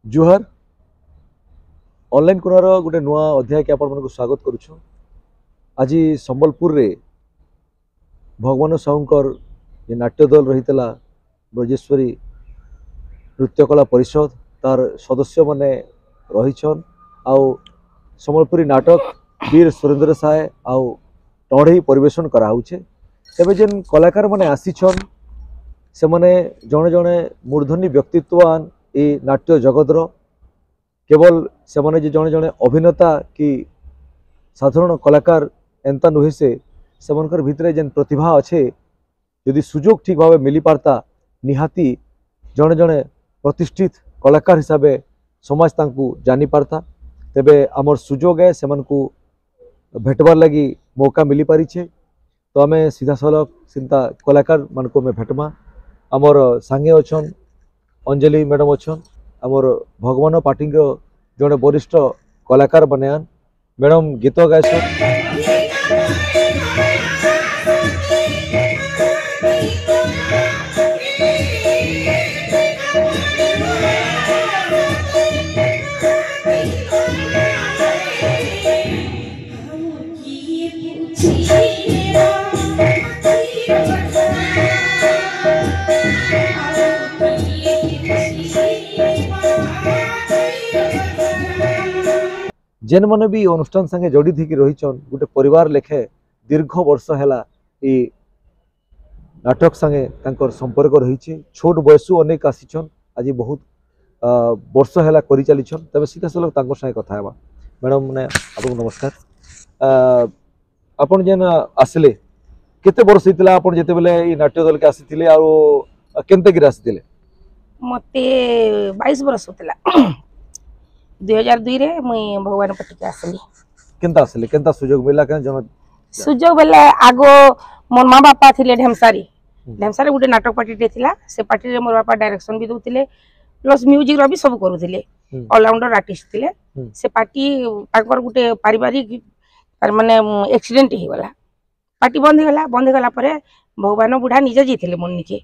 जुहार online Konar गोटे नुआ अध्याय के आपण स्वागत करुछु। आज संबलपुर रे भगवान साहूकर जे नाट्य दल रही ब्रजेश्वरी नृत्यकला परिषद तार सदस्य माने रहीछन आउ संबलपुरी नाटक वीर सुरेंद्र साय आउ टढ़ई परिवेशन कराउछे। तेबे जेन कलाकार माने आसीछन से माने जणे जणे मूर्धनी व्यक्तित्ववान ए नाट्य जगतर केवल से माने जे जणे जणे अभिनेता कि साधारण कलाकार एंता नुहे से मनकर भितरे जेन प्रतिभा अच्छे यदि सुजोग ठीक भाव मिली पारता निहाती जणे जणे प्रतिष्ठित कलाकार हिसाब से समाज तांकु जानी पारता। तेबे आमर सुजोग है सेमनकु भेटबार लगी मौका मिली पारिछे। तो आमे सीधा सलख चिंता कलाकार मानको में भेटमा आमर सांगे अच्छन अंजलि मैडम अच्छन आमर भगवान पाटिंग जड़े वरिष्ठ कलाकार बनेयान मैडम गीत गायसन। जेन मन भी अनुष्ठान संगे जड़ी थी रहीचन गोटे परिवार लेखे दीर्घ वर्ष है नाटक संगे तांकर संपर्क रही छोट बयसु अनेक आसीचन आज बहुत वर्ष है कर चलीछन। तबे सीधा सलख तांकर संगे कथा हेबा। मैडम ने आपको नमस्कार। आपन जेन आसले केते वर्ष हितला आपन जेते बेले ई नाट्य दल के आसीथिले आ केनते गिर आसीथिले? मते 22 वर्ष होतला 2002 रे मुई भगवान पट्टी आसली। केनता आसले केनता सुजोग मिला के जन सुजोग बेले आगो मोर माँ बापा थिले ढेमसारी गुटे नाटक पार्टी थिला से पार्टी रे मोर बापा डायरेक्शन भी दोतिले प्लस म्यूजिक रो भी सब करूथिले ऑलराउंडर आर्टिस्ट थिले। से पार्टी तांकर गुटे पारिवारिक माने एक्सीडेंट ही गला पार्टी बंद गला परे भगवान बुढ़ा निजे जीथिले मोर निके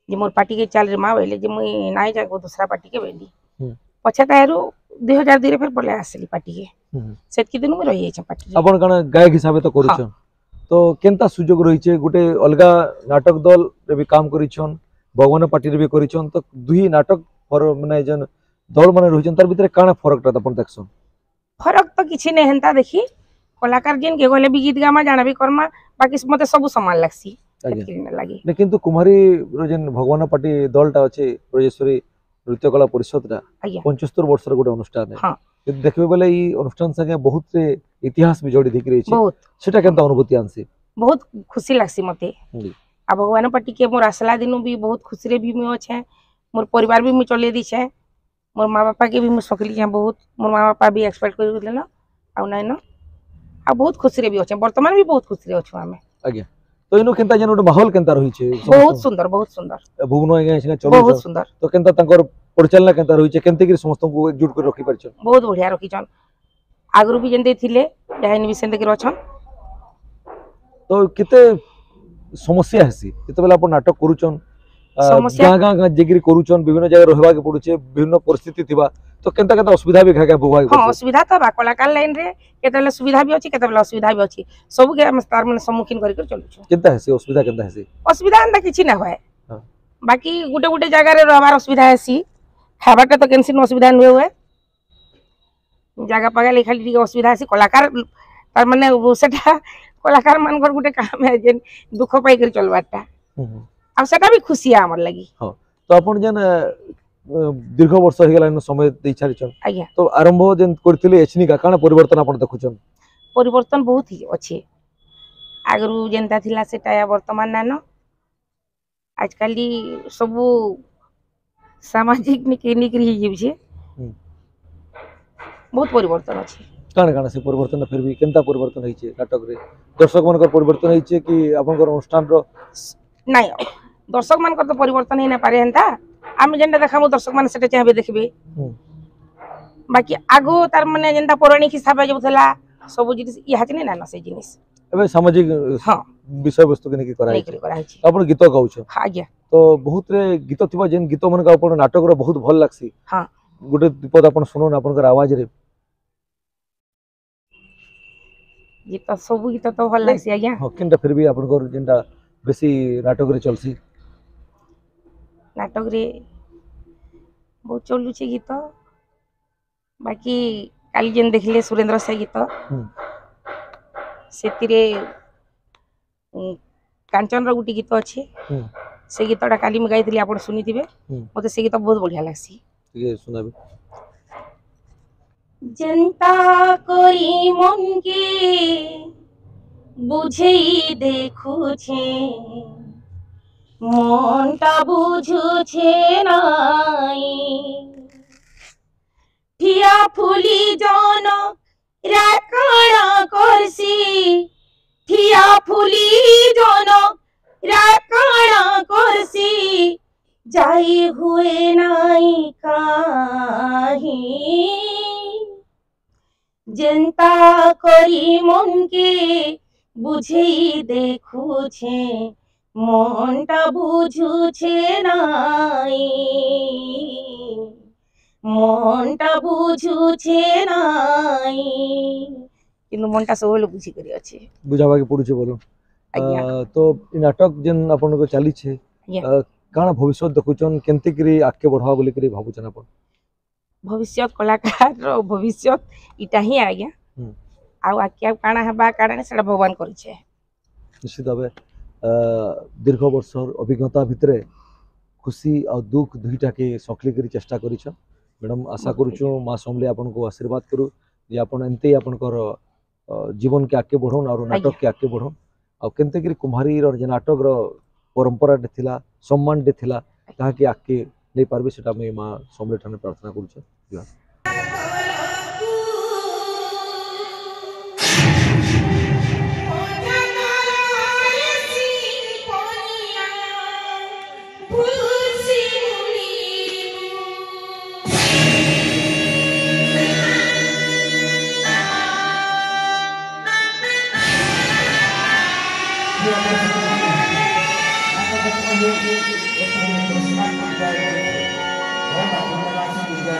जे मोर पार्टी के चाल रे माँ बोले जे मुई नाइ जागो दूसरा पार्टी के बेली पछे तारू 2002 रे फिर पले आसली पार्टी के सेतकी दिन में रही छै पार्टी। अपन कण गायक हिसाब तो करूछन तो केनता सुजोग रही छे गुटे अलगा नाटक दल रे भी काम करिछन भगवान पार्टी रे भी करिछन तो दुही नाटक पर माने जन दल माने रहिछन तार भीतर काना फरक ता अपन देखछन? फरक तो किछि नै हेंता देखी कलाकार जिन के गले भी गीत गामा जाना भी करमा बाकी मते सब समान लागसी लागी। लेकिन तो कुमारी जन भगवान पार्टी दलटा अच्छे ब्रजेश्वरी नृत्यकला परिषद 75 वर्ष गोटे अनुष्ठान है। हाँ। देखबे बेले ई अनुष्ठान संगे बहुत से इतिहास भी जोड़ी दिख रही छै सेटा केनता अनुभूति आनसी बहुत खुशी लागसी मते। आ भगवान पार्टी के मोर आसला दिनु भी बहुत खुशी रे भी मो छै मोर परिवार भी मु चले दी छै मोर माँ बापा के भी मु सकली छै बहुत मोर माँ बापा भी एक्सपेक्ट कर देले ना आ नै ना आ बहुत खुशी रे भी अछि वर्तमान भी बहुत खुशी रे अछु हमें। आज्ञा तो इनो केनता जन माहौल केनता रही छे? बहुत सुंदर भुवनो आगे चलो बहुत सुंदर। तो केनता तंकर परिचालना केनता रही छे केनते कि समस्त को एकजुट कर रखी परछन? बहुत बढ़िया रखी छन आगरु भी जेंते थिले जहानी भी सेंते के रछन। तो किते समस्या हेसी जते बेला अपन नाटक करूछन गाँ जेगिरी करूछन विभिन्न जगह रहबा के पड़ुछे विभिन्न परिस्थिति थिबा तो केनता केनता असुविधा भी खाके भोगाई? हां असुविधा तो बा कलाकार लाइन रे केतले सुविधा भी अछि केतले असुविधा भी अछि सब के हम तार मन सम्मुखीन करि कर चलु छ। केनता हेसी असुविधा केनता हेसी? असुविधा अंदा किछि ना होय बाकी गुटे गुटे जगह रे रहबार असुविधा हेसी खाबाटा तो केनसिन असुविधा न होय जगह पगा खाली असुविधा हेसी कलाकार तार माने सेटा कलाकार मानकर गुटे काम है जे दुख पाई कर चलबाटा अब सेटा भी खुशी है हमर लगी। हां तो अपन जन दीर्घ वर्ष हो गेला समय दे छारिछन आज्ञा तो आरंभ जेन करथिले एचनी का काना परिवर्तन अपन देखुछन? परिवर्तन बहुत ही अछि आगरु जेनता थिला सेटा वर्तमान नानो आजकल सब सामाजिक निक ही जीव छे बहुत परिवर्तन अछि। काना से परिवर्तन फिर भी केनता परिवर्तन होई छे नाटक रे दर्शक मन परिवर्तन होई छे कि अपन अनुष्ठान रो नहीं दर्शक मान तो परिवर्तन ही ना पारे हेंता आम जेनटा देखामु दर्शक मान सेटा चाहबे देखबे बाकी आगो तार माने जेनटा पौराणिक हिसाब जे बथला सब जिनिस इहा कि ना से जिनिस एबे सामाजिक हां विषय वस्तु के नेकी कराई छी अपन गीत गाउ छ? हां आज्ञा तो बहुत रे गीत थिबा जेन गीत मन का अपन नाटक रो बहुत भल लागसी। हां गोटे विपद अपन सुनोन आपनकर आवाज रे गीत सब गीत तो भल लागसी आज्ञा हाँ किनटा फिर भी आपनकर जेनटा बेसी नाटक रे चलसी नाटक रे बहुत चलुचे गीत बाकी काली जेन देखले सुरेंद्र से गीत सेतिरे कांचन रो गुटी गीत अच्छे से गीतटा काली मैं गाइली आप शुनिथिबे मते से गीत बहुत बढ़िया लागसी ठीक सुनाबे जनता कोई मन के बुझेई देखुछे मनटा बुझुछे नाई ठिया फुली जन राकाणा करसी ठिया फुली जन राकाणा करसी जाई हुए नाई काही जनता करी मन के बुझेई देखुछे मनटा बुझुछे नाई मनटा बुझुछे नाई किंतु मनटा सब लोग बुझी करी अछि बुझाबा के पड़ुछे बोलो तो इ नाटक जेन आपन को चाली छे काना भविष्य देखुचन केनते करी आके बढ़ावा बोली करी भाबुचन आपन भविष्य कलाकार रो भविष्य इटा ही आज्ञा आ आके काना हेबा कारण सेटा भगवान करिछे निश्चित भावे दीर्घ वर्ष अभिज्ञता भितरे खुशी और दुख दुईटा के सकली करी चेष्टा करिछ मैडम आशा करूछु माँ समले आपन को आशीर्वाद करू जे आपन एंते आपनकर जीवन के आके बढ़ोन और नाटक के आके बढ़ोन आ केनते करी कुम्हारी रो जे नाटक रो परंपरा दे थिला सम्मान दे थिला ताहा के आके नै पारबे सेटा मैं माँ समले ठाने प्रार्थना करूछु Terima kasih juga.